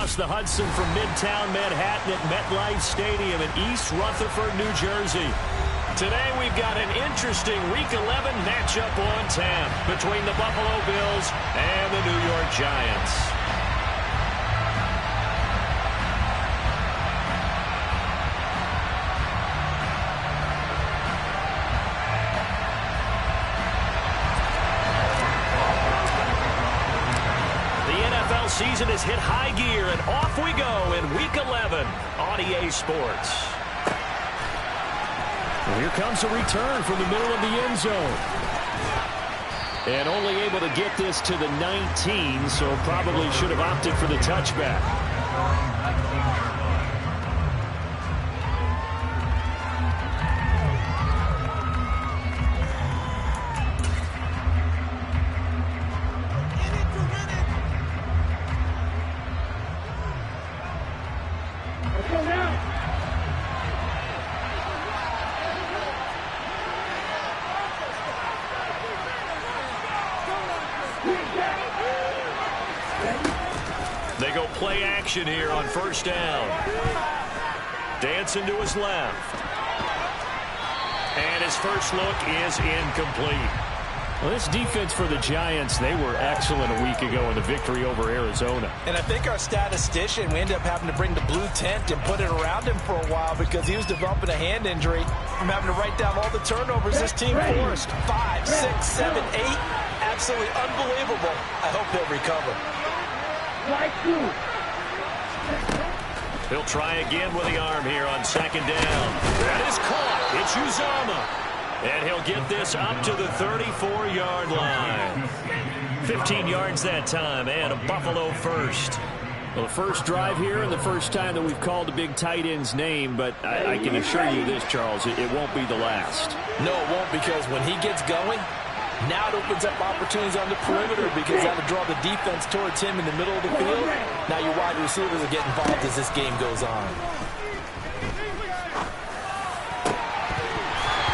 across the Hudson from Midtown Manhattan at MetLife Stadium in East Rutherford, New Jersey. Today we've got an interesting Week 11 matchup on tap between the Buffalo Bills and the New York Giants. Season has hit high gear, and off we go in Week 11 on EA Sports. Well, here comes a return from the middle of the end zone. And only able to get this to the 19, so probably should have opted for the touchback. They go play action here on first down. Dancing to his left. And his first look is incomplete. Well, this defense for the Giants, they were excellent a week ago in the victory over Arizona. And I think our statistician, we ended up having to bring the blue tent and put it around him for a while because he was developing a hand injury from having to write down all the turnovers this team forced. 5, 6, 7, 8. Absolutely unbelievable. I hope he'll recover. He'll try again with the arm here on second down. That is caught. It's Uzomah. And he'll get this up to the 34-yard line. 15 yards that time, and a Buffalo first. Well, the first drive here and the first time that we've called a big tight end's name, but I can assure you this, Charles, it won't be the last. No, it won't, because when he gets going, now it opens up opportunities on the perimeter because that'll draw the defense towards him in the middle of the field. Now your wide receivers will get involved as this game goes on.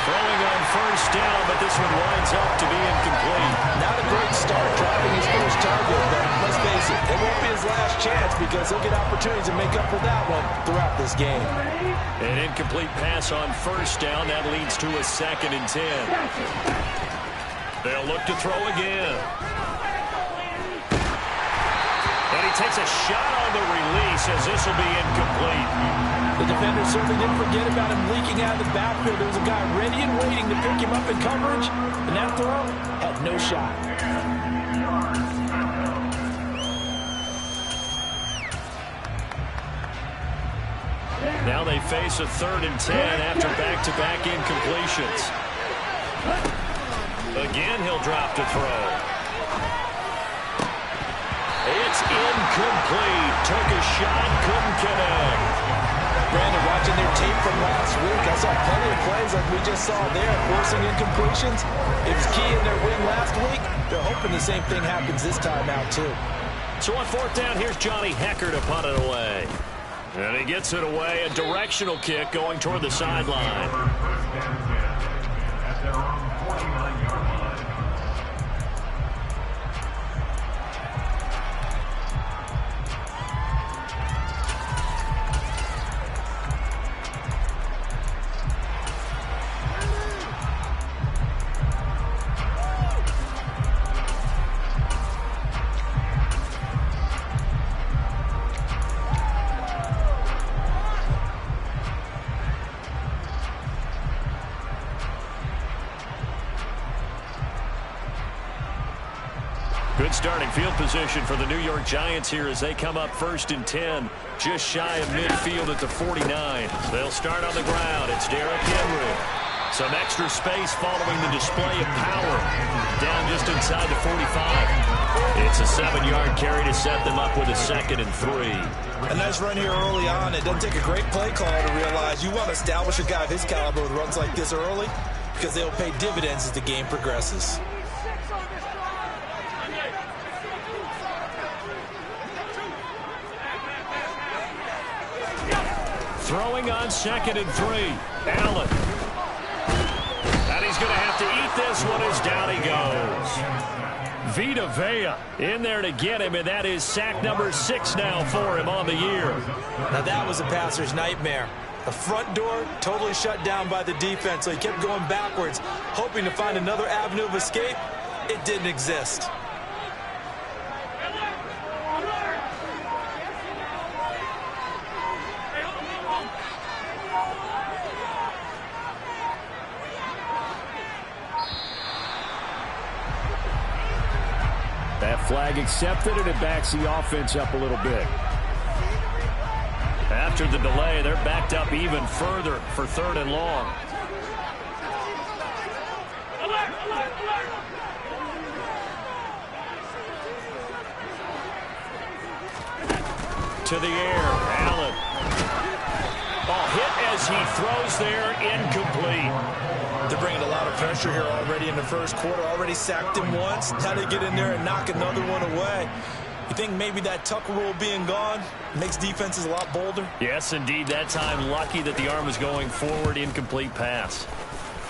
Throwing on first down, but this one winds up to be incomplete. Not a great start dropping his first target, but let's face it, it won't be his last chance because he'll get opportunities to make up for that one throughout this game. An incomplete pass on first down. That leads to a 2nd and 10. They'll look to throw again. And he takes a shot on the release as this will be incomplete. The defender certainly didn't forget about him leaking out of the backfield. There was a guy ready and waiting to pick him up in coverage, and that throw had no shot. Now they face a 3rd and 10 after back-to-back incompletions. Again, he'll drop to throw. It's incomplete. Took a shot, couldn't connect. Brandon, watching their tape from last week, I saw plenty of plays like we just saw there, forcing incompletions. It was key in their win last week. They're hoping the same thing happens this time out, too. So on 4th down, here's Johnny Hekker to punt it away. And he gets it away, a directional kick going toward the sideline. Good starting field position for the New York Giants here as they come up 1st and 10, just shy of midfield at the 49. They'll start on the ground. It's Derrick Henry. Some extra space following the display of power. Down just inside the 45. It's a 7-yard carry to set them up with a 2nd and 3. A nice run here early on. It doesn't take a great play caller to realize you want to establish a guy of his caliber with runs like this early because they'll pay dividends as the game progresses. Throwing on 2nd and 3. Allen. And he's going to have to eat this one as down he goes. Vita Vea in there to get him, and that is sack number 6 now for him on the year. Now that was a passer's nightmare. The front door totally shut down by the defense, so he kept going backwards, hoping to find another avenue of escape. It didn't exist. That flag accepted, and it backs the offense up a little bit. After the delay, they're backed up even further for 3rd and long. To the air, Allen. Ball hit as he throws there, incomplete. They're bringing a lot of pressure here already in the first quarter. Already sacked him once. Now they get in there and knock another one away. You think maybe that Tucker rule being gone makes defenses a lot bolder? Yes, indeed. That time, lucky that the arm was going forward. Incomplete pass.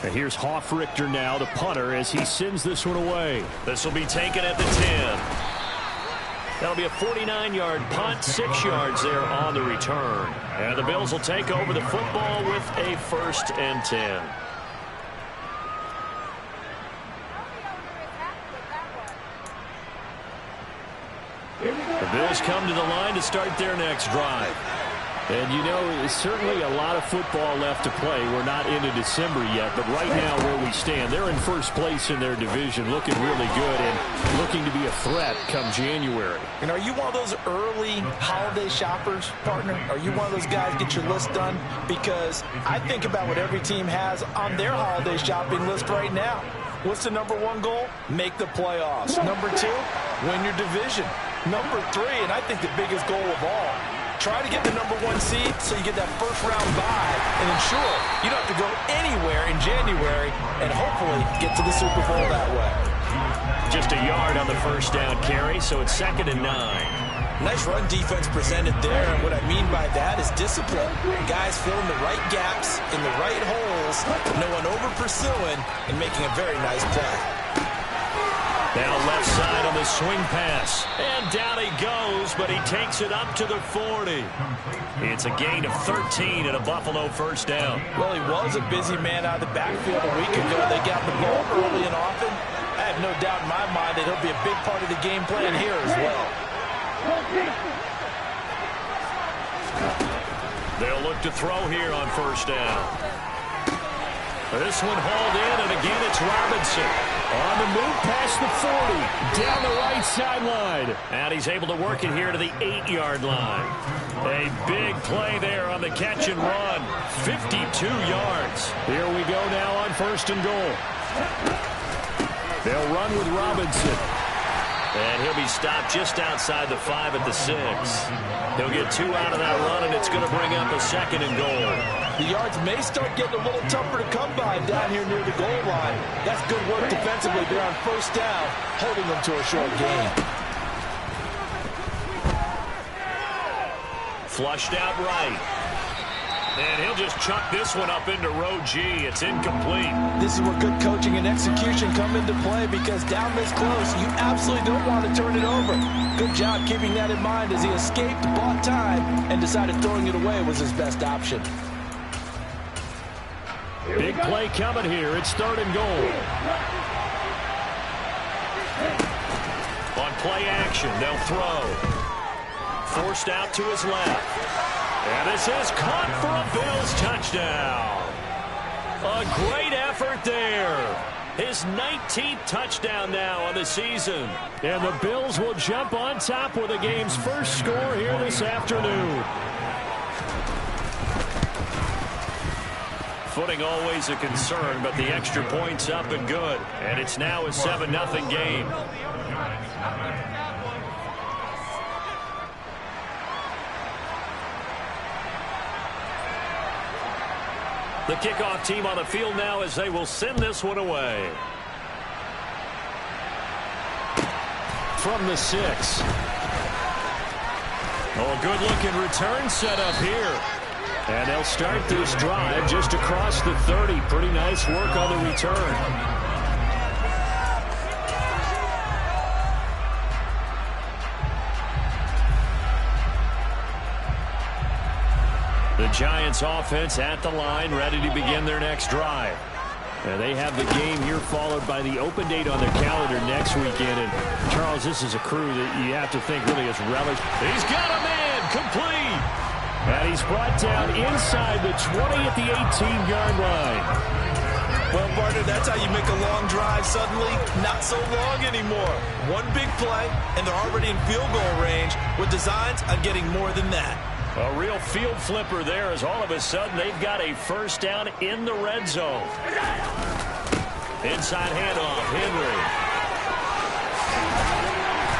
And here's Hofrichter now, the punter, as he sends this one away. This will be taken at the 10. That'll be a 49-yard punt, 6 yards there on the return. And the Bills will take over the football with a 1st and 10. The Bills come to the line to start their next drive. And, you know, it's certainly a lot of football left to play. We're not into December yet, but right now where we stand, they're in first place in their division, looking really good and looking to be a threat come January. And are you one of those early holiday shoppers, partner? Are you one of those guys get your list done? Because I think about what every team has on their holiday shopping list right now. What's the #1 goal? Make the playoffs. #2, win your division. #3, and I think the biggest goal of all, try to get the #1 seed so you get that first-round bye and ensure you don't have to go anywhere in January and hopefully get to the Super Bowl that way. Just a yard on the first down carry, so it's 2nd and 9. Nice run defense presented there, and what I mean by that is discipline. Guys filling the right gaps in the right holes, no one over-pursuing, and making a very nice play. Now left side on the swing pass. And down he goes, but he takes it up to the 40. It's a gain of 13 and a Buffalo first down. Well, he was a busy man out of the backfield a week ago. They got the ball early and often. I have no doubt in my mind that he'll be a big part of the game plan here as well. They'll look to throw here on first down. This one hauled in, and again it's Robinson. On the move past the 40, down the right sideline. And he's able to work it here to the 8-yard line. A big play there on the catch and run. 52 yards. Here we go now on 1st and goal. They'll run with Robinson. And he'll be stopped just outside the 5 at the 6. He'll get 2 out of that run, and it's going to bring up a 2nd and goal. The yards may start getting a little tougher to come by down here near the goal line. That's good work defensively there on first down, holding them to a short gain. Flushed out right. And he'll just chuck this one up into row G. It's incomplete. This is where good coaching and execution come into play, because down this close, you absolutely don't want to turn it over. Good job keeping that in mind as he escaped, bought time, and decided throwing it away was his best option. Big play coming here. It's 3rd and goal. On play action, they'll throw. Forced out to his left. And this is caught for a Bills touchdown. A great effort there. His 19th touchdown now on the season. And the Bills will jump on top with the game's first score here this afternoon. Footing always a concern, but the extra point's up and good. And it's now a 7-0 game. The kickoff team on the field now as they will send this one away. From the 6. Oh, good-looking return set up here. And they'll start this drive just across the 30. Pretty nice work on the return. The Giants offense at the line, ready to begin their next drive. And they have the game here followed by the open date on their calendar next weekend. And, Charles, this is a crew that you have to think really has relished. He's got a man, complete. And he's brought down inside the 20 at the 18-yard line. Well, partner, that's how you make a long drive suddenly not so long anymore. One big play, and they're already in field goal range with designs on getting more than that. A real field flipper there as all of a sudden they've got a first down in the red zone. Inside handoff, Henry.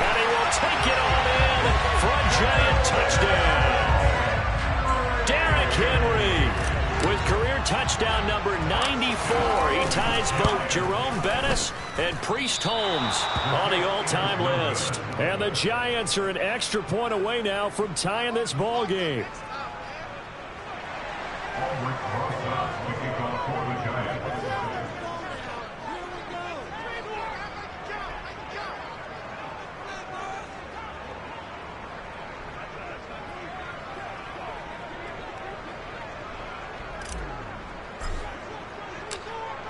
And he will take it on in for a Giant touchdown. Derrick Henry with career touchdown number 94. He ties both Jerome Bettis and Priest Holmes on the all-time list. And the Giants are an extra point away now from tying this ball game.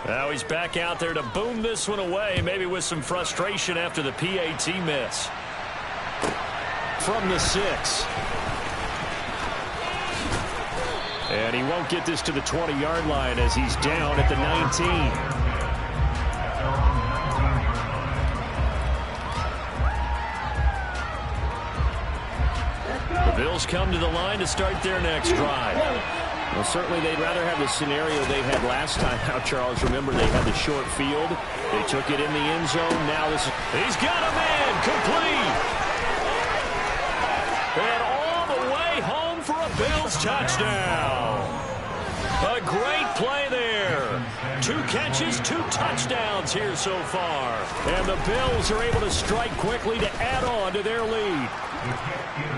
Now he's back out there to boom this one away, maybe with some frustration after the PAT miss. From the 6. And he won't get this to the 20-yard line as he's down at the 19. The Bills come to the line to start their next drive. Well, certainly they'd rather have the scenario they had last time out, Charles. Remember, they had the short field. They took it in the end zone. Now this is... He's got a man, complete. And all the way home for a Bills touchdown. A great play there. 2 catches, 2 touchdowns here so far. And the Bills are able to strike quickly to add on to their lead.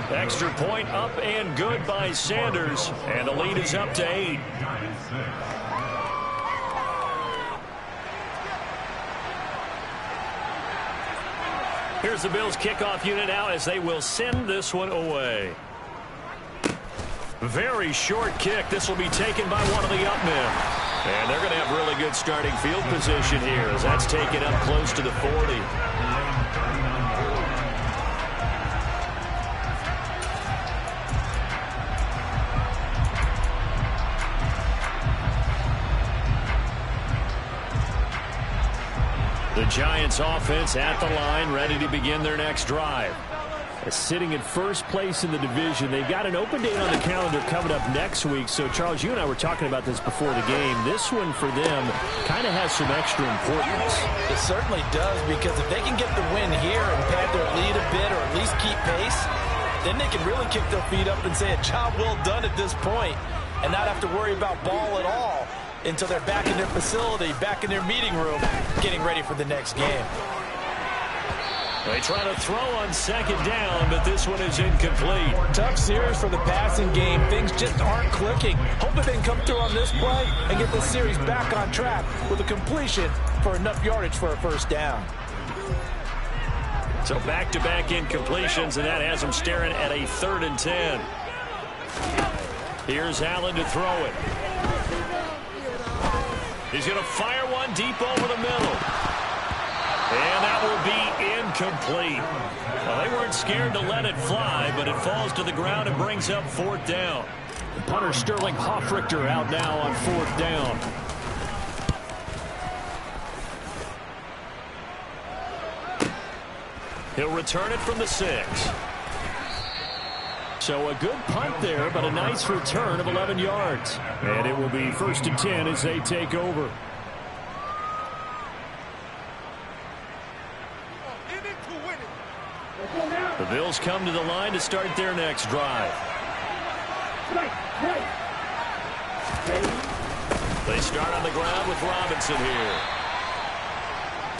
Extra point up and good by Sanders. And the lead is up to 8. Here's the Bills kickoff unit now as they will send this one away. Very short kick. This will be taken by one of the up men. And they're going to have really good starting field position here as that's taken up close to the 40. The Giants offense at the line, ready to begin their next drive. Sitting in first place in the division. They've got an open date on the calendar coming up next week. So, Charles, you and I were talking about this before the game. This one for them kind of has some extra importance. It certainly does, because if they can get the win here and pad their lead a bit or at least keep pace, then they can really kick their feet up and say a job well done at this point and not have to worry about ball at all until they're back in their facility, back in their meeting room, getting ready for the next game. They try to throw on second down, but this one is incomplete. Tough series for the passing game. Things just aren't clicking. Hoping they can come through on this play and get this series back on track with a completion for enough yardage for a first down. So back-to-back incompletions, and that has them staring at a 3rd and 10. Here's Allen to throw it. He's going to fire one deep over the middle. And that will be incomplete. Well, they weren't scared to let it fly, but it falls to the ground and brings up 4th down. The punter Sterling Hoffrichter out now on 4th down. He'll return it from the 6. So a good punt there, but a nice return of 11 yards. And it will be 1st and 10 as they take over. The Bills come to the line to start their next drive. They start on the ground with Robinson here.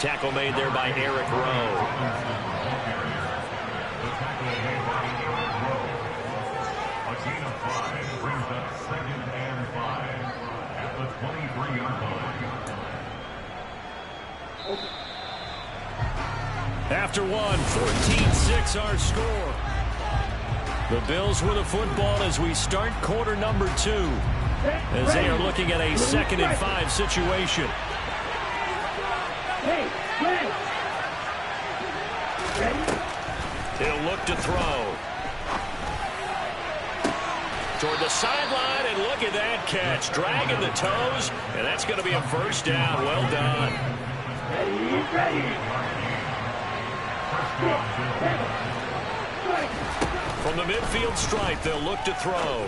Tackle made there by Eric Rowe. After one, 14-6 our score. The Bills with the football as we start quarter number 2. As they are looking at a 2nd and 5 situation. He'll look to throw. Toward the sideline, and look at that catch. Dragging the toes, and that's going to be a first down. Well done. From the midfield stripe, they'll look to throw.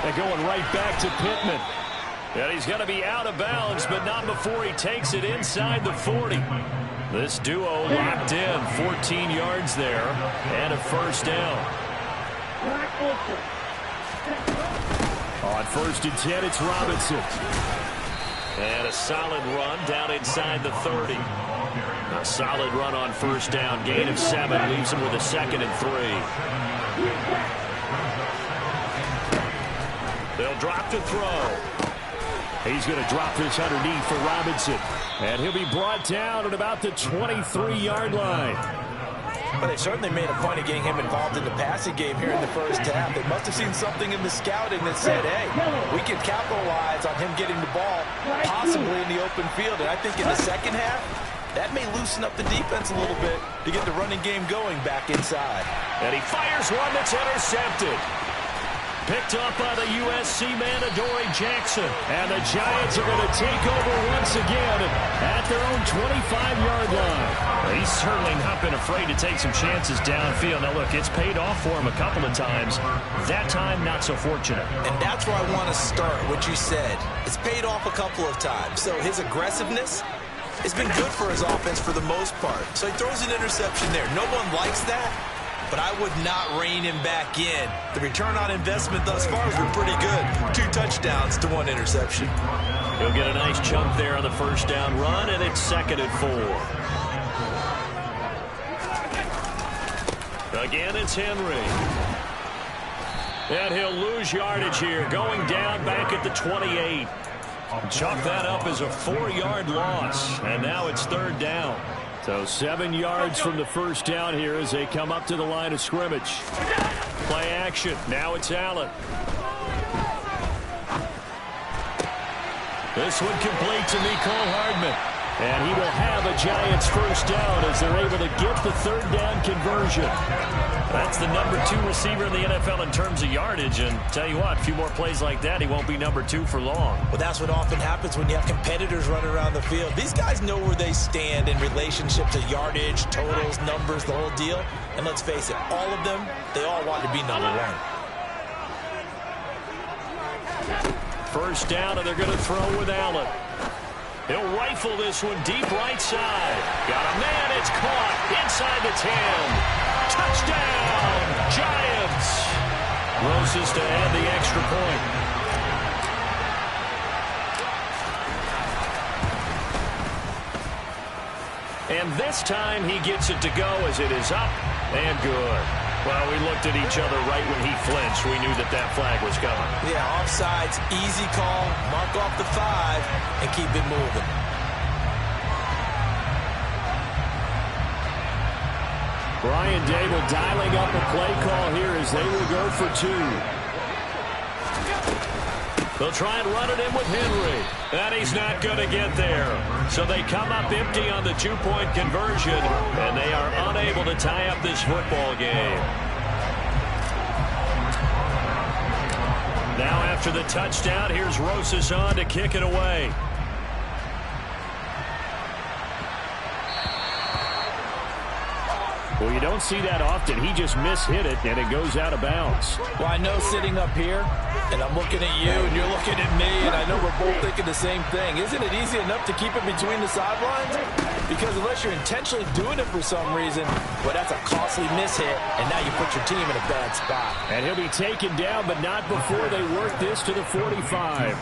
They're going right back to Pittman. And he's going to be out of bounds, but not before he takes it inside the 40. This duo locked in, 14 yards there, and a first down. On 1st and 10, it's Robinson. And a solid run down inside the 30. A solid run on 1st down. Gain of 7 leaves him with a 2nd and 3. They'll drop to throw. He's going to drop this underneath for Robinson. And he'll be brought down at about the 23-yard line. Well, they certainly made a point of getting him involved in the passing game here in the first half. They must have seen something in the scouting that said, hey, we can capitalize on him getting the ball, possibly in the open field. And I think in the second half, that may loosen up the defense a little bit to get the running game going back inside. And he fires one that's intercepted. Picked up by the USC man, Adoree Jackson. And the Giants are going to take over once again at their own 25-yard line. He's certainly not been afraid to take some chances downfield. Now, look, it's paid off for him a couple of times. That time, not so fortunate. And that's where I want to start, what you said. It's paid off a couple of times. So his aggressiveness has been good for his offense for the most part. So he throws an interception there. No one likes that. But I would not rein him back in. The return on investment thus far has been pretty good. 2 touchdowns to 1 interception. He'll get a nice chunk there on the first down run, and it's 2nd and 4. Again, it's Henry. And he'll lose yardage here, going down back at the 28. Chalk that up as a 4-yard loss, and now it's 3rd down. So 7 yards from the first down here as they come up to the line of scrimmage. Play action. Now it's Allen. This one complete to Mecole Hardman. And he will have a Giants first down as they're able to get the 3rd down conversion. That's the number 2 receiver in the NFL in terms of yardage. And tell you what, a few more plays like that, he won't be number 2 for long. Well, that's what often happens when you have competitors running around the field. These guys know where they stand in relationship to yardage, totals, numbers, the whole deal. And let's face it, all of them, they all want to be number 1. First down, and they're going to throw with Allen. He'll rifle this one deep right side. Got a man, it's caught inside the 10. Touchdown, Giants. Roses to add the extra point. And this time he gets it to go as it is up and good. Well, we looked at each other right when he flinched. We knew that that flag was coming. Yeah, offsides, easy call. Mark off the 5 and keep it moving. Brian Dable dialing up a play call here as they will go for 2. They'll try and run it in with Henry. And he's not going to get there. So they come up empty on the 2-point conversion, and they are unable to tie up this football game. Now after the touchdown, here's Roses on to kick it away. Well, you don't see that often. He just mishit it, and it goes out of bounds. Well, I know sitting up here, and I'm looking at you, and you're looking at me, and I know we're both thinking the same thing. Isn't it easy enough to keep it between the sidelines? Because unless you're intentionally doing it for some reason, well, that's a costly mishit, and now you put your team in a bad spot. And he'll be taken down, but not before they work this to the 45.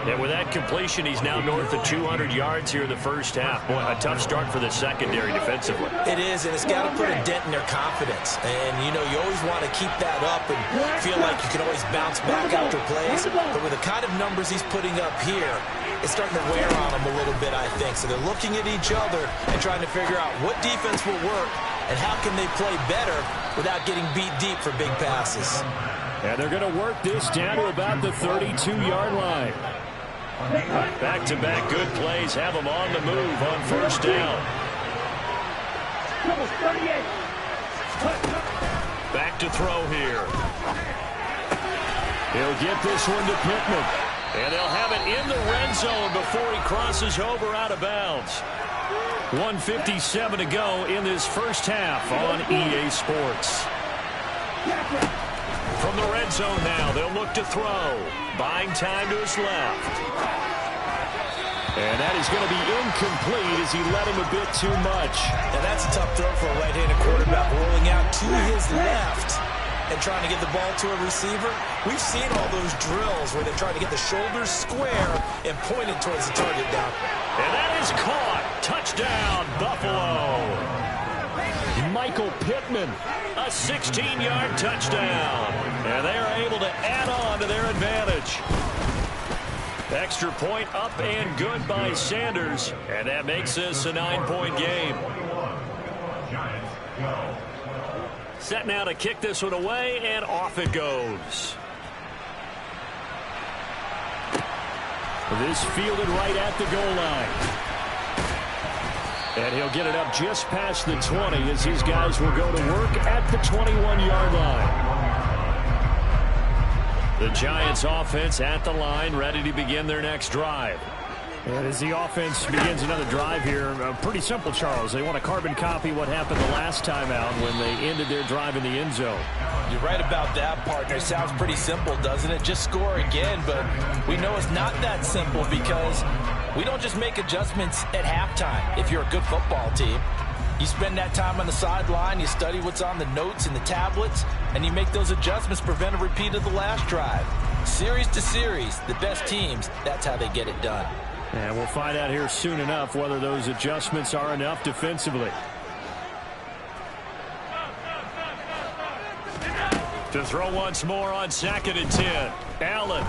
And with that completion, he's now north of 200 yards here in the first half. Boy, a tough start for the secondary defensively. It is, and it's got to put a dent in their confidence. And, you know, you always want to keep that up and feel like you can always bounce back after plays. But with the kind of numbers he's putting up here, it's starting to wear on them a little bit, I think. So they're looking at each other and trying to figure out what defense will work and how can they play better without getting beat deep for big passes. And they're going to work this down to about the 32-yard line. Back-to-back good plays have them on the move on first down. Back to throw here. He'll get this one to Pittman. And they'll have it in the red zone before he crosses over out of bounds. 1:57 to go in this first half on EA Sports. From the red zone now, they'll look to throw. Buying time to his left. And that is going to be incomplete as he led him a bit too much. And that's a tough throw for a right-handed quarterback, rolling out to his left and trying to get the ball to a receiver. We've seen all those drills where they're trying to get the shoulders square and point it towards the target down. And that is caught. Touchdown, Buffalo. Michael Pittman, a 16-yard touchdown. And they are able to add on to their advantage. Extra point up and good by Sanders. And that makes this a 9-point game. Set now to kick this one away, and off it goes. This fielded right at the goal line. And he'll get it up just past the 20 as his guys will go to work at the 21-yard line. The Giants offense at the line, ready to begin their next drive. And as the offense begins another drive here, pretty simple, Charles. They want to carbon copy what happened the last time out when they ended their drive in the end zone. You're right about that, partner. Sounds pretty simple, doesn't it? Just score again, but we know it's not that simple because we don't just make adjustments at halftime. If you're a good football team, you spend that time on the sideline, you study what's on the notes and the tablets, and you make those adjustments, prevent a repeat of the last drive. Series to series, the best teams, that's how they get it done. And we'll find out here soon enough whether those adjustments are enough defensively. To throw once more on 2nd and 10. Allen.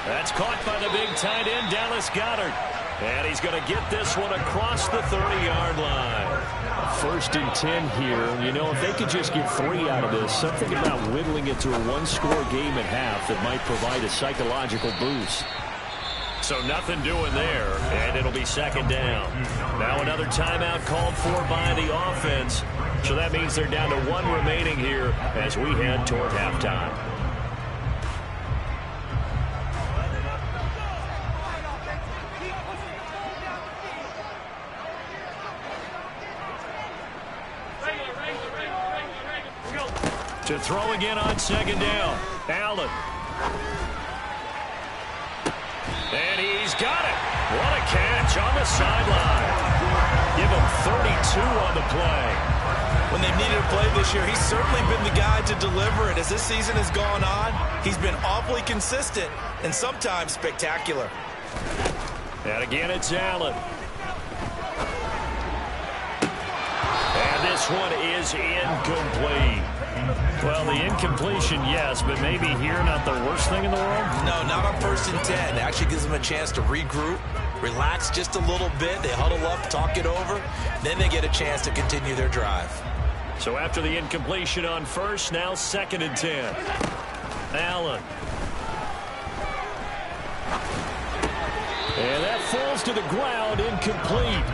That's caught by the big tight end, Dallas Goedert. And he's going to get this one across the 30-yard line. 1st and 10 here. You know, if they could just get 3 out of this, something about whittling it to a one-score game at half that might provide a psychological boost. So nothing doing there, and it'll be 2nd down. Now another timeout called for by the offense. So that means they're down to 1 remaining here as we head toward halftime. To throw again on 2nd down. Allen. And he's got it. What a catch on the sideline. Give him 32 on the play. When they've needed a play this year, he's certainly been the guy to deliver it. As this season has gone on, he's been awfully consistent and sometimes spectacular. And again, it's Allen. And this one is incomplete. Well, the incompletion, yes, but maybe here not the worst thing in the world? No, not on 1st and 10. It actually gives them a chance to regroup, relax just a little bit. They huddle up, talk it over. Then they get a chance to continue their drive. So after the incompletion on 1st, now 2nd and 10. Allen. And that falls to the ground, incomplete.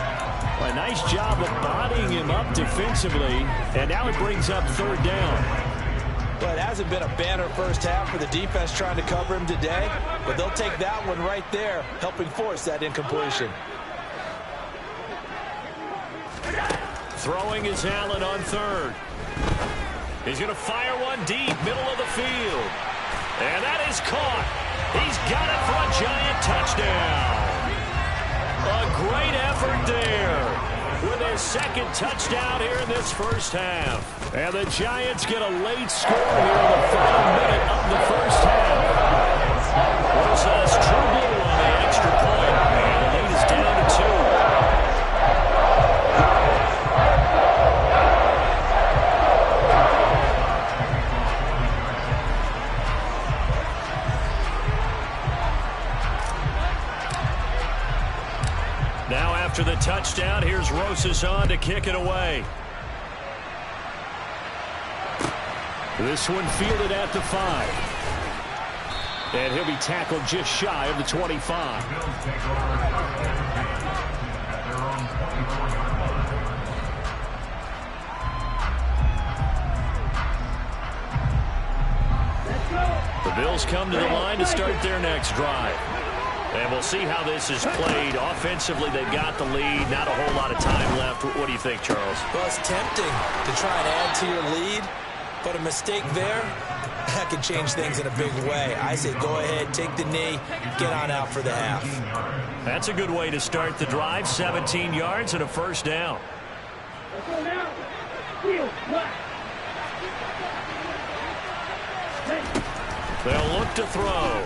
A nice job of bodying him up defensively, and now it brings up 3rd down. Well, it hasn't been a banner first half for the defense trying to cover him today, but they'll take that one right there, helping force that incompletion. Throwing is Allen on 3rd. He's going to fire one deep, middle of the field. And that is caught. He's got it for a Giant touchdown. A great effort there with his 2nd touchdown here in this first half. And the Giants get a late score here in the final minute of the first half. Rosas true blue on the extra point, and the lead is down to 2. Now after the touchdown, here's Rosas on to kick it away. This one fielded at the 5. And he'll be tackled just shy of the 25. The Bills come to the line to start their next drive. And we'll see how this is played. Offensively, they've got the lead. Not a whole lot of time left. What do you think, Charles? Well, it's tempting to try and add to your lead, but a mistake there, that can change things in a big way. I say go ahead, take the knee, get on out for the half. That's a good way to start the drive. 17 yards and a first down. They'll look to throw.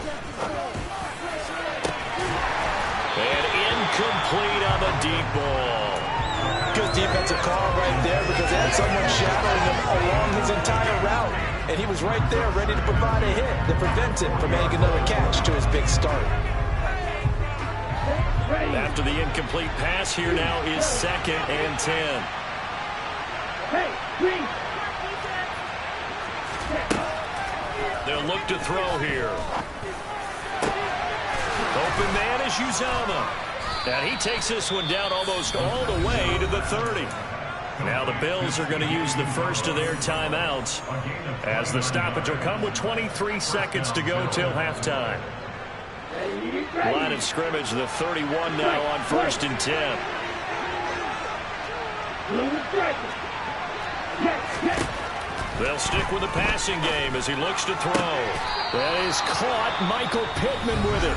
And incomplete on the deep ball. Good defensive call right there because they had someone shadowing him along his entire route. And he was right there ready to provide a hit to prevent him from making another catch to his big start. After the incomplete pass, here now is 2nd and 10. They'll look to throw here. Open man is Uzomah. And he takes this one down almost all the way to the 30. Now the Bills are going to use the first of their timeouts as the stoppage will come with 23 seconds to go till halftime. Line of scrimmage, the 31 now on 1st and 10. They'll stick with the passing game as he looks to throw. That is caught. Michael Pittman with it.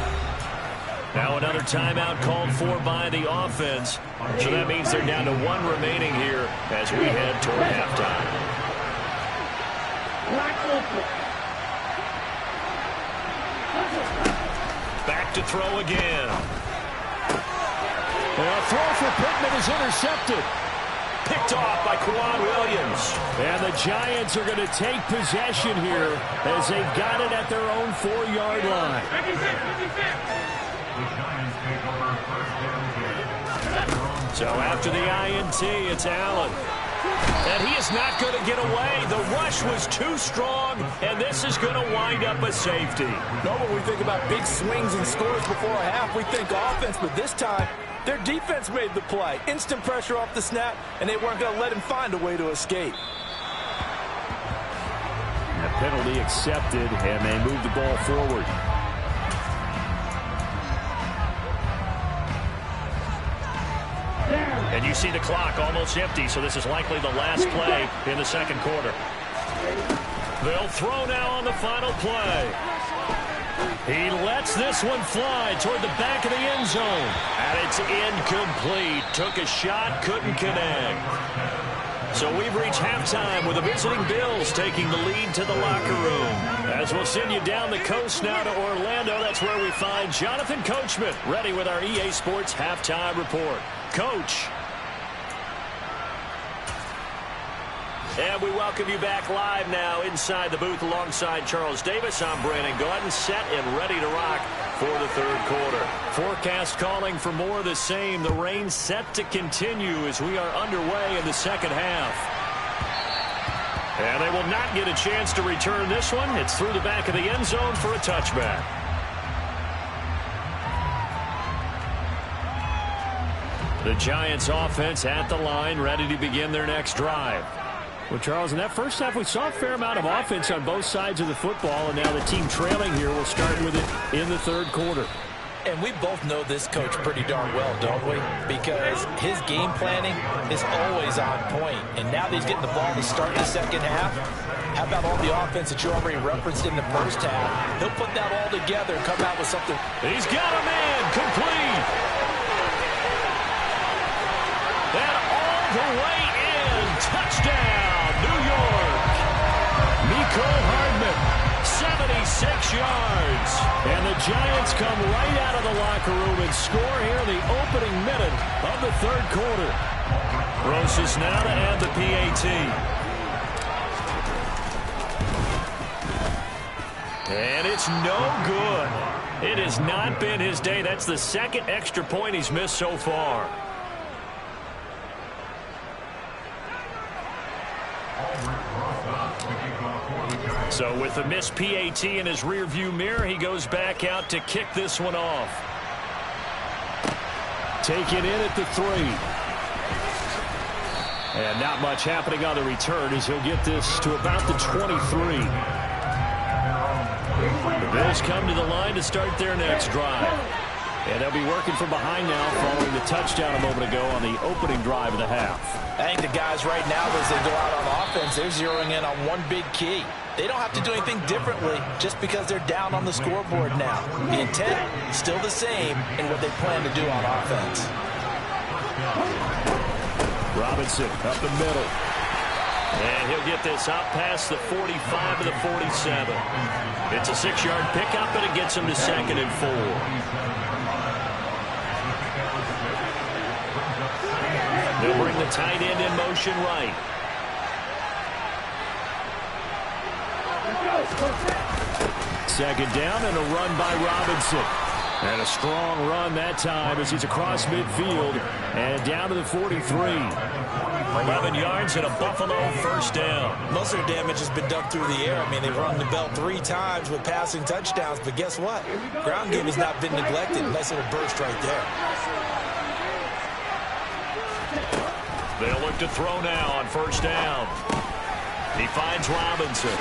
Now another timeout called for by the offense. So that means they're down to 1 remaining here as we head toward halftime. Back to throw again. And a throw for Pittman is intercepted. Picked off by Kwan Williams. And the Giants are going to take possession here as they've got it at their own 4-yard line. So after the INT, it's Allen. And he is not going to get away. The rush was too strong, and this is going to wind up a safety. No, when we think about big swings and scores before a half, we think offense, but this time, their defense made the play. Instant pressure off the snap, and they weren't going to let him find a way to escape. The penalty accepted, and they move the ball forward. And you see the clock almost empty, so this is likely the last play in the second quarter. They'll throw now on the final play. He lets this one fly toward the back of the end zone. And it's incomplete. Took a shot, couldn't connect. So we've reached halftime with the visiting Bills taking the lead to the locker room. As we'll send you down the coast now to Orlando, that's where we find Jonathan Coachman ready with our EA Sports halftime report. Coach. And we welcome you back live now inside the booth alongside Charles Davis. I'm Brandon Gaudin, set and ready to rock for the third quarter. Forecast calling for more of the same. The rain set to continue as we are underway in the second half. And they will not get a chance to return this one. It's through the back of the end zone for a touchback. The Giants offense at the line, ready to begin their next drive. Well, Charles, in that first half, we saw a fair amount of offense on both sides of the football, and now the team trailing here will start with it in the third quarter. And we both know this coach pretty darn well, don't we? Because his game planning is always on point. And now that he's getting the ball to start the second half, how about all the offense that you already referenced in the first half? He'll put that all together and come out with something. He's got a man complete. And all the way in. Touchdown, New York. Mecole Hardman, 76 yards. And the Giants come right out of the locker room and score here in the opening minute of the third quarter. Rosas now to add the PAT. And it's no good. It has not been his day. That's the second extra point he's missed so far. So with the missed PAT in his rearview mirror, he goes back out to kick this one off. Take it in at the 3. And not much happening on the return as he'll get this to about the 23. The Bills come to the line to start their next drive. And they'll be working from behind now following the touchdown a moment ago on the opening drive of the half. I think the guys right now, as they go out on offense, they're zeroing in on one big key. They don't have to do anything differently just because they're down on the scoreboard now. The intent is still the same in what they plan to do on offense. Robinson up the middle. And he'll get this out past the 45 to the 47. It's a 6-yard pickup, and it gets him to 2nd and 4. They'll bring the tight end in motion right. Second down and a run by Robinson. And a strong run that time as he's across midfield and down to the 43. 11 yards and a Buffalo first down. Most of their damage has been done through the air. I mean, they've rung the bell 3 times with passing touchdowns, but guess what? Ground game has not been neglected. Nice little burst right there. They'll look to throw now on first down. He finds Robinson.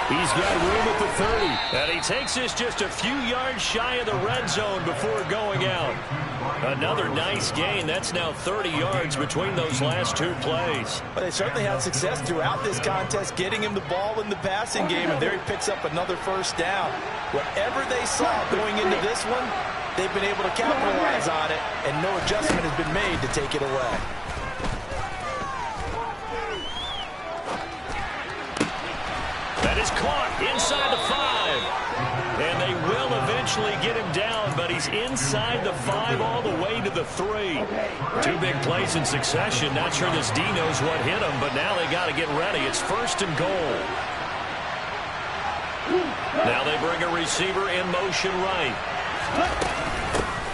He's got room at the 30. And he takes this just a few yards shy of the red zone before going out. Another nice gain. That's now 30 yards between those last 2 plays. But they certainly had success throughout this contest, getting him the ball in the passing game, and there he picks up another first down. Whatever they saw going into this one, they've been able to capitalize on it, and no adjustment has been made to take it away. That is caught inside the 5. And they will eventually get him down, but he's inside the 5 all the way to the 3. 2 big plays in succession. Not sure this D knows what hit him, but now they got to get ready. It's 1st and goal. Now they bring a receiver in motion right.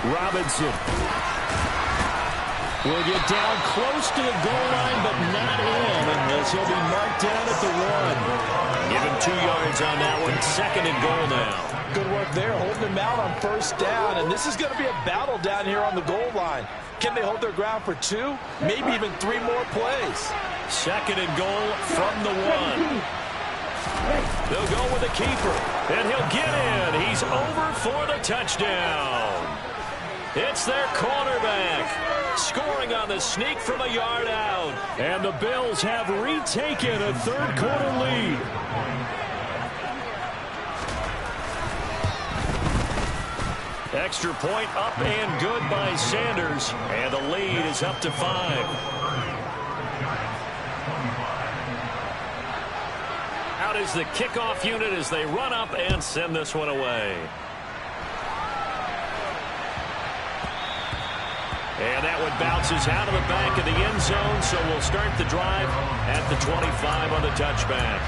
Robinson will get down close to the goal line, but not in, as he'll be marked down at the 1. Give him 2 yards on that one. 2nd and goal now. Good work there, holding him out on first down, and this is going to be a battle down here on the goal line. Can they hold their ground for 2, maybe even 3 more plays? 2nd and goal from the 1. They'll go with the keeper, and he'll get in. He's over for the touchdown. It's their cornerback, scoring on the sneak from a yard out. And the Bills have retaken a 3rd quarter lead. Extra point up and good by Sanders, and the lead is up to 5. Out is the kickoff unit as they run up and send this one away. And that one bounces out of the back of the end zone, so we'll start the drive at the 25 on the touchback.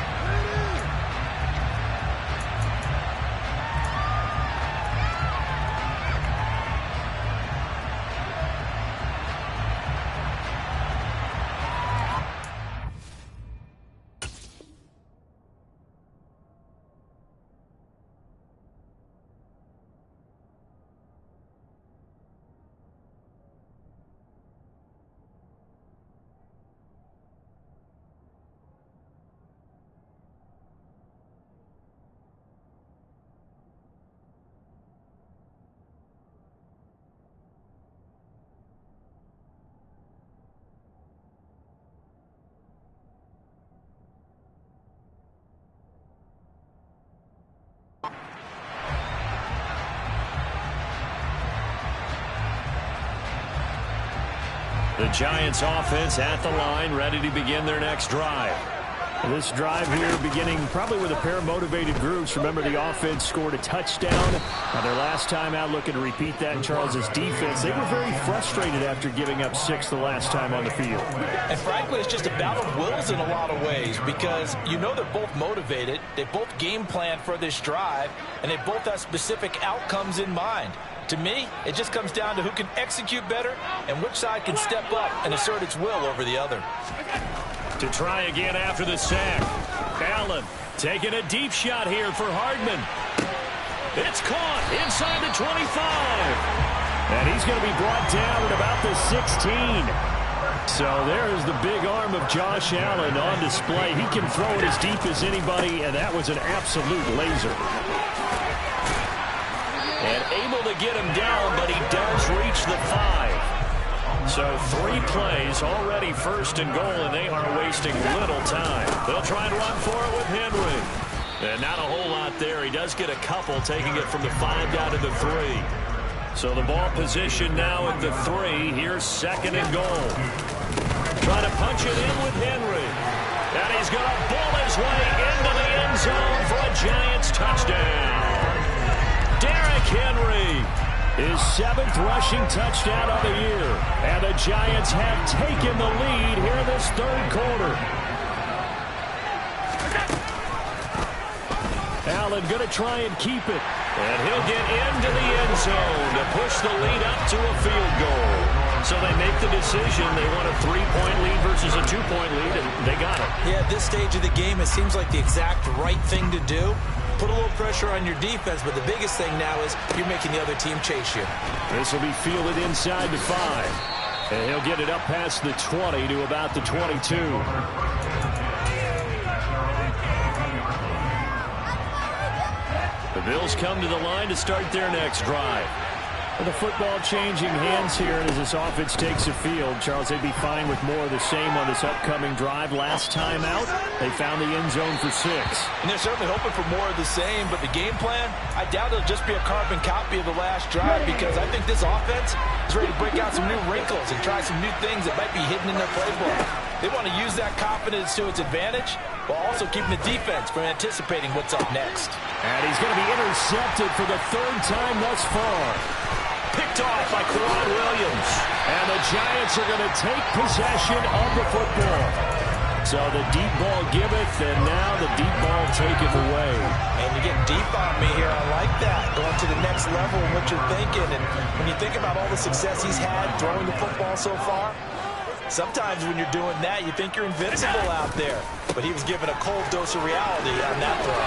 The Giants offense at the line, ready to begin their next drive. This drive here beginning probably with a pair of motivated groups. Remember, the offense scored a touchdown. Their last time out, looking to repeat that in Charles's defense. They were very frustrated after giving up 6 the last time on the field. And frankly, it's just a battle of wills in a lot of ways because you know they're both motivated. They both game plan for this drive, and they both have specific outcomes in mind. To me, it just comes down to who can execute better and which side can step up and assert its will over the other. To try again after the sack. Allen taking a deep shot here for Hardman. It's caught inside the 25. And he's going to be brought down at about the 16. So there's the big arm of Josh Allen on display. He can throw it as deep as anybody, and that was an absolute laser. And able to get him down, but he does reach the 5. So 3 plays already, 1st and goal, and they are wasting little time. They'll try and run for it with Henry. And not a whole lot there. He does get a couple, taking it from the 5 down to the 3. So the ball position now at the 3. Here's 2nd and goal. Trying to punch it in with Henry. And he's going to bull his way into the end zone for a Giants touchdown. Derrick Henry, his 7th rushing touchdown of the year. And the Giants have taken the lead here in this 3rd quarter. Allen going to try and keep it. And he'll get into the end zone to push the lead up to a field goal. So they make the decision. They want a 3-point lead versus a 2-point lead, and they got it. Yeah, at this stage of the game, it seems like the exact right thing to do. Put a little pressure on your defense, but the biggest thing now is you're making the other team chase you. This will be fielded inside the 5. And he'll get it up past the 20 to about the 22. The Bills come to the line to start their next drive. The football changing hands here as this offense takes the field. Charles, they'd be fine with more of the same on this upcoming drive. Last time out, they found the end zone for 6. And they're certainly hoping for more of the same, but the game plan, I doubt it'll just be a carbon copy of the last drive because I think this offense is ready to break out some new wrinkles and try some new things that might be hidden in their playbook. They want to use that confidence to its advantage while also keeping the defense from anticipating what's up next. And he's going to be intercepted for the 3rd time thus far. Picked off by Kwan Williams. And the Giants are going to take possession of the football. So the deep ball giveth, and now the deep ball taketh away. And you get deep on me here. I like that. Going to the next level of what you're thinking. And when you think about all the success he's had throwing the football so far, sometimes when you're doing that, you think you're invincible out there. But he was given a cold dose of reality on that throw.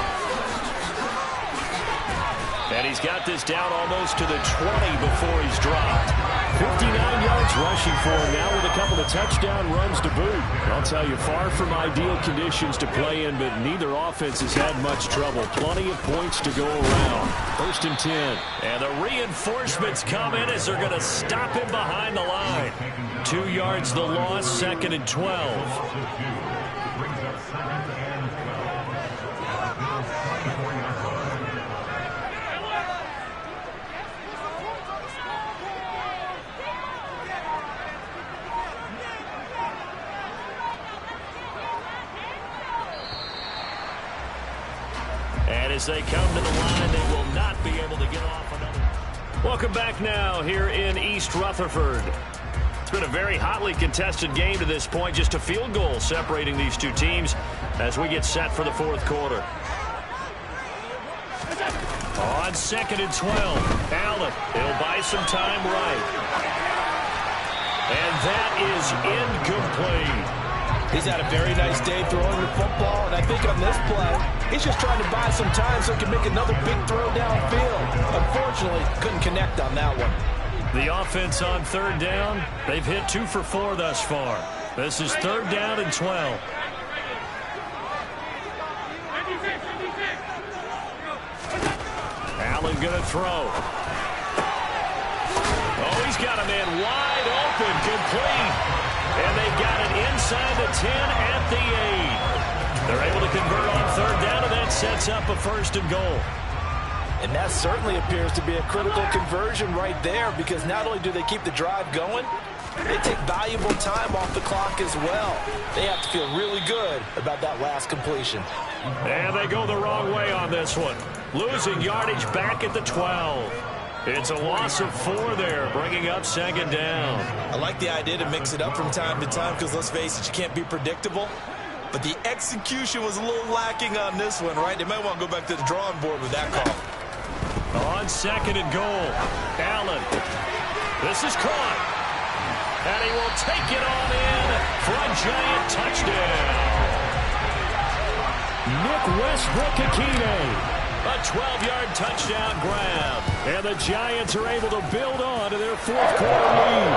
And he's got this down almost to the 20 before he's dropped. 59 yards rushing for him now with a couple of touchdown runs to boot. I'll tell you, far from ideal conditions to play in, but neither offense has had much trouble. Plenty of points to go around. 1st and 10. And the reinforcements come in as they're going to stop him behind the line. 2 yards the loss, 2nd and 12. And as they come to the line, they will not be able to get off another. Welcome back now here in East Rutherford. It's been a very hotly contested game to this point. Just a field goal separating these two teams as we get set for the 4th quarter. On 2nd and 12, Allen, he'll buy some time right. And that is incomplete. He's had a very nice day throwing the football, and I think on this play, he's just trying to buy some time so he can make another big throw downfield. Unfortunately, couldn't connect on that one. The offense on 3rd down, they've hit 2 for 4 thus far. This is 3rd down and 12. Allen going to throw. Oh, he's got a man wide open, complete. And they've got it inside the 10 at the 8. They're able to convert on 3rd down, and that sets up a 1st and goal. And that certainly appears to be a critical conversion right there because not only do they keep the drive going, they take valuable time off the clock as well. They have to feel really good about that last completion. And they go the wrong way on this one. Losing yardage back at the 12. It's a loss of 4 there, bringing up second down. I like the idea to mix it up from time to time because, let's face it, you can't be predictable. But the execution was a little lacking on this one, right? They might want to go back to the drawing board with that call. On second and goal, Allen. This is caught. And he will take it on in for a giant touchdown. Nick Westbrook-Ikhine. A 12-yard touchdown grab. And the Giants are able to build on to their fourth quarter lead.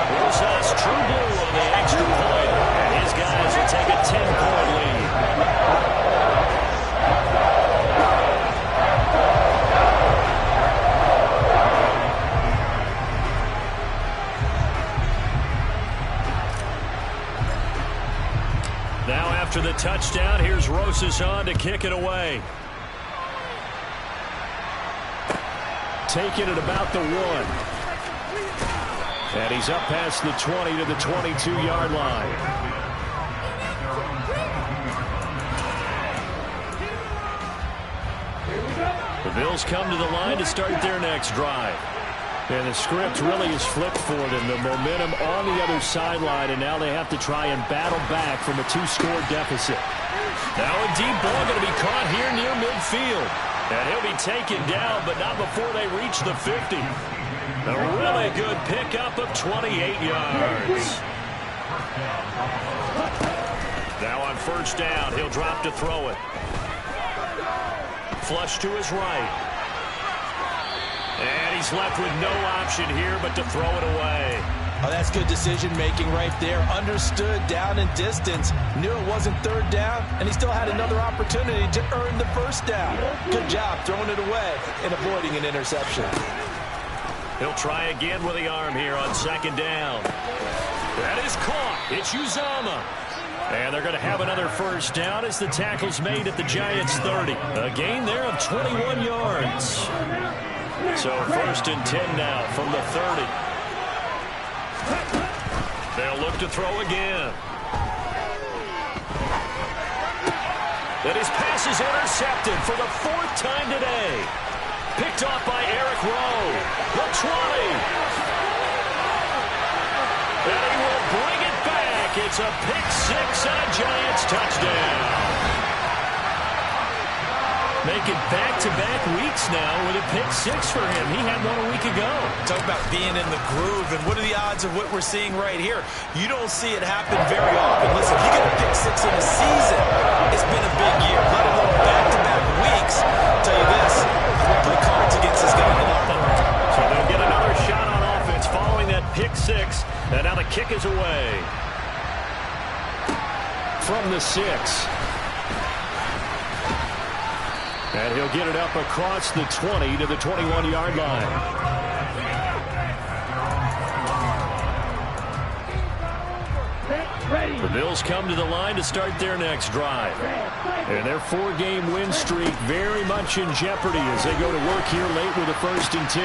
Here's us, True Blue on the extra point. And his guys will take a 10-point lead. Now after the touchdown, here's Rosas on to kick it away. Taking it about the 1. And he's up past the 20 to the 22-yard line. The Bills come to the line to start their next drive. And the script really is flipped for them. The momentum on the other sideline, and now they have to try and battle back from a 2-score deficit. Now a deep ball going to be caught here near midfield. And he'll be taken down, but not before they reach the 50. A really good pickup of 28 yards. Now on first down, he'll drop to throw it. Flush to his right. And he's left with no option here but to throw it away. Oh, that's good decision-making right there. Understood down and distance. Knew it wasn't third down, and he still had another opportunity to earn the first down. Good job throwing it away and avoiding an interception. He'll try again with the arm here on second down. That is caught. It's Uzomah. And they're going to have another first down as the tackle's made at the Giants' 30. A gain there of 21 yards. So first and 10 now from the 30. They'll look to throw again. And his pass is intercepted for the 4th time today. Picked off by Eric Rowe. The 20. And he will bring it back. It's a pick 6 and a Giants touchdown. Making back-to-back weeks now with a pick 6 for him. He had one a week ago. Talk about being in the groove, and what are the odds of what we're seeing right here? You don't see it happen very often. Listen, if you get a pick 6 in a season, it's been a big year. Let alone back-to-back weeks. I'll tell you this, I won't play cards against this guy often. So they'll get another shot on offense following that pick 6, and now the kick is away. From the 6. And he'll get it up across the 20 to the 21-yard line. The Bills come to the line to start their next drive. And their 4-game win streak very much in jeopardy as they go to work here late with a 1st and 10.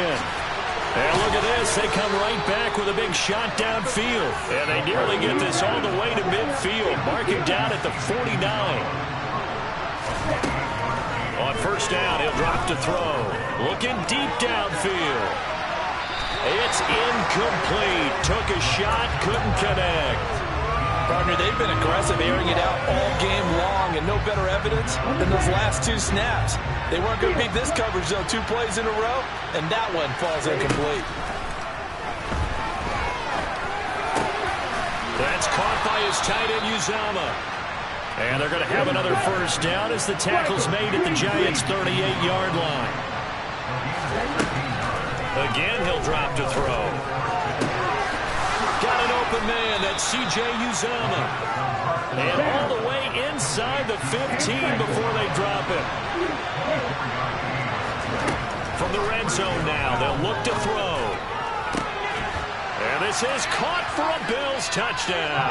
And look at this. They come right back with a big shot downfield. And they nearly get this all the way to midfield. Mark it down at the 49. On first down, he'll drop to throw. Looking deep downfield. It's incomplete. Took a shot, couldn't connect. Partner, they've been aggressive, airing it out all game long, and no better evidence than those last 2 snaps. They weren't going to beat this coverage, though, 2 plays in a row, and that one falls incomplete. That's caught by his tight end, Uzomah. And they're going to have another first down as the tackle's made at the Giants' 38-yard line. Again, he'll drop to throw. Got an open man. That's C.J. Uzomah. And all the way inside the 15 before they drop it. From the red zone now, they'll look to throw. And this is caught for a Bills touchdown.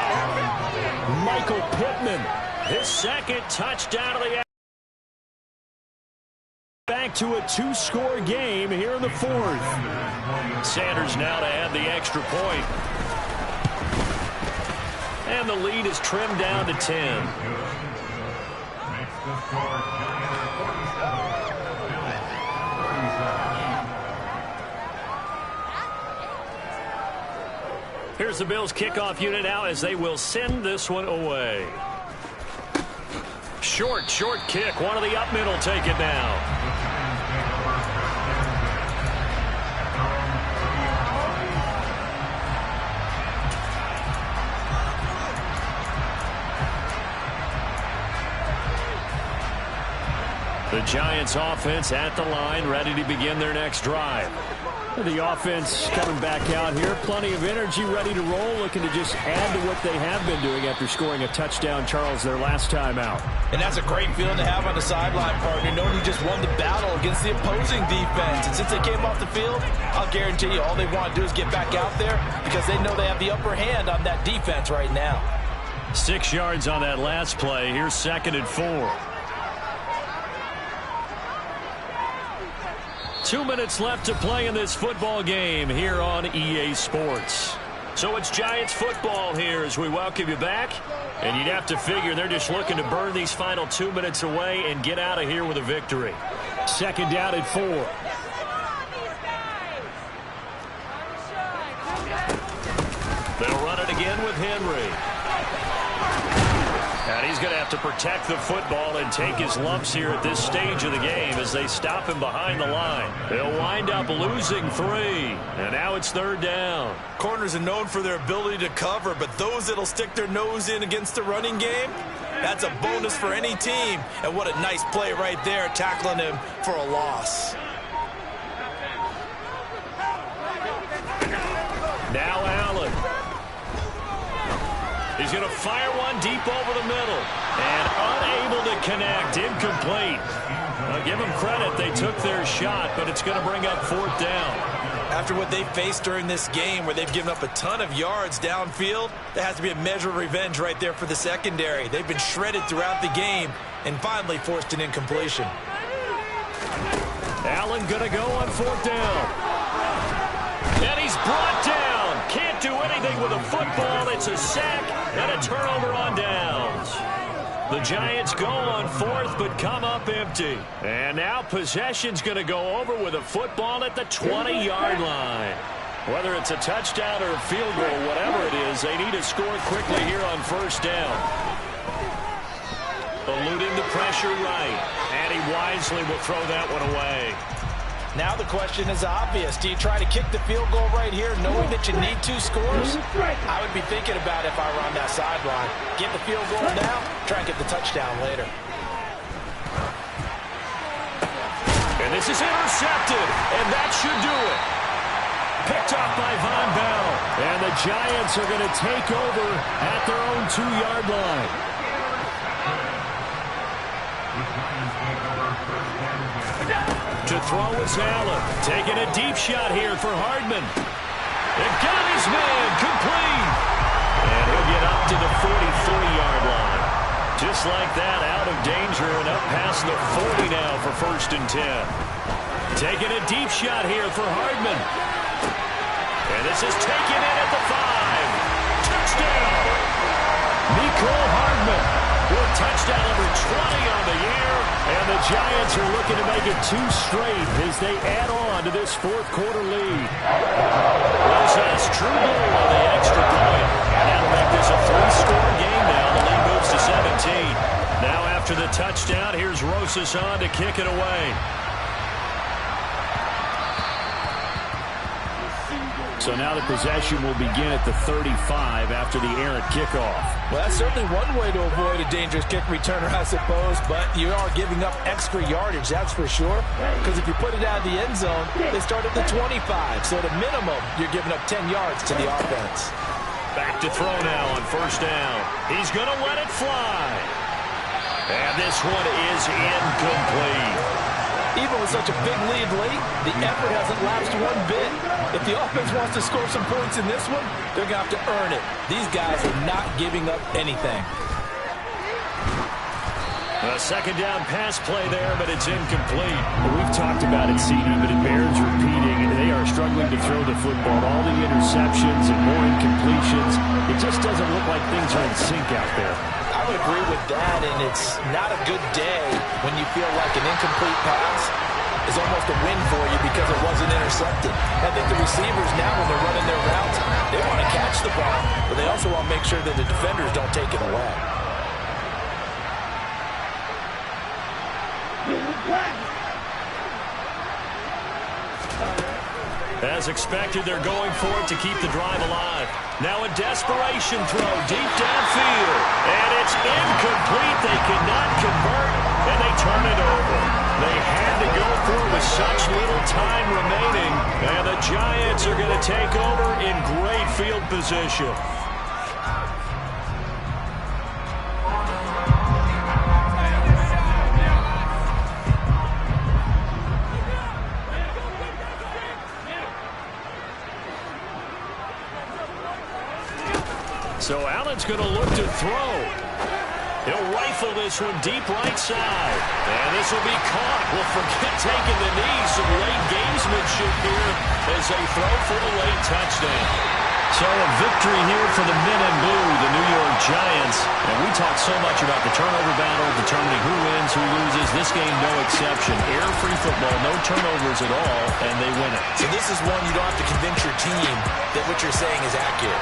Michael Pittman. His 2nd touchdown of the back back to a two-score game here in the fourth. Sanders now to add the extra point. And the lead is trimmed down to 10. Here's the Bills kickoff unit now as they will send this one away. Short kick. One of the up middle take it now. The Giants offense at the line, ready to begin their next drive. The offense coming back out here. Plenty of energy, ready to roll, looking to just add to what they have been doing after scoring a touchdown, Charles, their last time out. And that's a great feeling to have on the sideline, partner, knowing you just won the battle against the opposing defense. And since they came off the field, I'll guarantee you all they want to do is get back out there because they know they have the upper hand on that defense right now. 6 yards on that last play. Here's 2nd and 4. 2 minutes left to play in this football game here on EA Sports. So it's Giants football here as we welcome you back. And you'd have to figure they're just looking to burn these final 2 minutes away and get out of here with a victory. 2nd down and 4. They'll run it again with Henry. And he's going to have to protect the football and take his lumps here at this stage of the game as they stop him behind the line. They'll wind up losing 3. And now it's 3rd down. Corners are known for their ability to cover, but those that'll stick their nose in against the running game, that's a bonus for any team. And what a nice play right there, tackling him for a loss. Now Allen. He's going to fire one deep over the middle. And unable to connect. Incomplete. I'll give them credit. They took their shot, but it's going to bring up 4th down. After what they faced during this game where they've given up a ton of yards downfield, there has to be a measure of revenge right there for the secondary. They've been shredded throughout the game and finally forced an incompletion. Allen going to go on 4th down. And he's brought down. Can't do anything with a football. It's a sack and a turnover on downs. The Giants go on 4th but come up empty. And now possession's going to go over with a football at the 20-yard line. Whether it's a touchdown or a field goal, whatever it is, they need to score quickly here on 1st down. Eluding the pressure right. And he wisely will throw that one away. Now the question is obvious. Do you try to kick the field goal right here knowing that you need 2 scores? I would be thinking about it if I were on that sideline. Get the field goal now, try and get the touchdown later. And this is intercepted, and that should do it. Picked off by Von Bell. And the Giants are going to take over at their own 2-yard line. To throw is Allen. Taking a deep shot here for Hardman. And got his man complete. And he'll get up to the 43-yard line. Just like that, out of danger and up past the 40 now for 1st and 10. Taking a deep shot here for Hardman. And this is taken in at the 5. Touchdown. Mecole Hardman with touchdown number 20 on the year. And the Giants are looking to make it 2 straight as they add on to this 4th quarter lead. Rosas true goal on the extra point. And that'll make this a 3-score game now. The lead moves to 17. Now after the touchdown, here's Rosas on to kick it away. So now the possession will begin at the 35 after the errant kickoff. Well, that's certainly one way to avoid a dangerous kick returner, I suppose, but you are giving up extra yardage, that's for sure. Because if you put it out of the end zone, they start at the 25. So at a minimum, you're giving up 10 yards to the offense. Back to throw now on 1st down. He's going to let it fly. And this one is incomplete. Even with such a big lead late, the effort hasn't lapsed one bit. If the offense wants to score some points in this one, they're going to have to earn it. These guys are not giving up anything. A second down pass play there, but it's incomplete. We've talked about it, CD, but it bears repeating. They are struggling to throw the football. All the interceptions and more incompletions. It just doesn't look like things are in sync out there. I would agree with that, and it's not a good day when you feel like an incomplete pass is almost a win for you because it wasn't intercepted. I think the receivers now, when they're running their routes, they want to catch the ball, but they also want to make sure that the defenders don't take it away. As expected, they're going for it to keep the drive alive. Now a desperation throw deep downfield. And it's incomplete. They cannot convert, and they turn it over. They had to go for it with such little time remaining. And the Giants are going to take over in great field position. So Allen's going to look to throw. He'll rifle this one deep right side. And this will be caught. Well, forget taking the knee. Some late gamesmanship here as they throw for the late touchdown. So a victory here for the men in blue, the New York Giants. And we talked so much about the turnover battle, determining who wins, who loses. This game, no exception. Error-free football, no turnovers at all, and they win it. So this is one you don't have to convince your team that what you're saying is accurate.